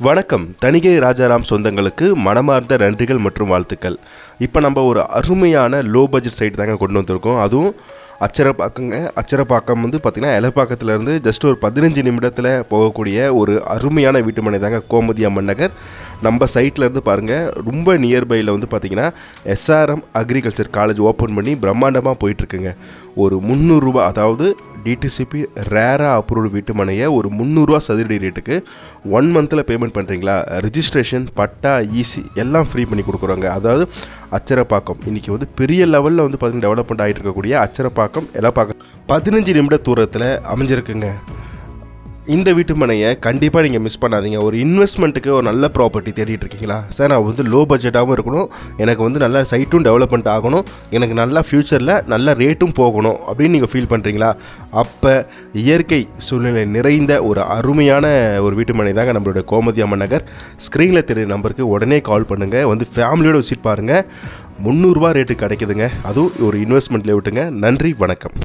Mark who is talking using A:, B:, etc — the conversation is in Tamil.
A: வணக்கம். தணிகை ராஜாராம் சொந்தங்களுக்கு மனமார்ந்த நன்றிகள் மற்றும் வாழ்த்துக்கள். இப்போ நம்ம ஒரு அருமையான லோ பட்ஜெட் சைட் தாங்க கொண்டு வந்திருக்கோம். அதுவும் அச்சரப்பாக்கம் வந்து பார்த்திங்கன்னா எலப்பாக்கத்துலேருந்து ஜஸ்ட் ஒரு 15 நிமிடத்தில் போகக்கூடிய ஒரு அருமையான வீட்டுமனை தாங்க கோமதி அம்மன் நகர். நம்ம சைட்லேருந்து பாருங்கள், ரொம்ப நியர்பையில் வந்து பார்த்திங்கன்னா SRM அக்ரிகல்ச்சர் காலேஜ் ஓப்பன் பண்ணி பிரம்மாண்டமாக போயிட்டுருக்குங்க. ஒரு 300 ரூபா, அதாவது டிடிசிபி ரேராக அப்ரூவ்டு வீட்டுமனையை ஒரு 300 ரூபா சதுரடி ரேட்டுக்கு 1 மந்தில் பேமெண்ட் பண்ணுறீங்களா, ரிஜிஸ்ட்ரேஷன் பட்டா ஈசி எல்லாம் ஃப்ரீ பண்ணி கொடுக்குறோங்க. அதாவது அச்சரப்பாக்கம் இன்றைக்கி வந்து பெரிய லெவலில் வந்து பார்த்திங்கன்னா டெவலப்மெண்ட் ஆகிட்டு இருக்கக்கூடிய அச்சரப்பாக்கம் எலப்பாக்கம் 15 நிமிட தூரத்தில் அமைஞ்சிருக்குங்க. இந்த வீட்டுமனையை கண்டிப்பாக நீங்கள் மிஸ் பண்ணாதீங்க. ஒரு இன்வெஸ்ட்மெண்ட்டுக்கு ஒரு நல்ல ப்ராப்பர்ட்டி தேடிட்டு இருக்கீங்களா? சார், நான் வந்து லோ பட்ஜெட்டாகவும் இருக்கணும், எனக்கு வந்து நல்ல சைட்டும் டெவலப்மெண்ட் ஆகணும், எனக்கு நல்லா ஃப்யூச்சரில் நல்ல ரேட்டும் போகணும் அப்படின்னு நீங்கள் ஃபீல் பண்ணுறீங்களா? அப்போ இயற்கை சூழ்நிலை நிறைந்த ஒரு அருமையான ஒரு வீட்டுமனை தாங்க நம்மளோட கோமதி அம்மன் நகர். ஸ்க்ரீனில் தெரியுற நம்பருக்கு உடனே கால் பண்ணுங்கள். வந்து ஃபேமிலியோட விசிட் பாருங்கள். 300 ரூபா ரேட்டு கிடைக்குதுங்க. அதுவும் ஒரு இன்வெஸ்ட்மெண்ட்டில் விட்டுங்க. நன்றி, வணக்கம்.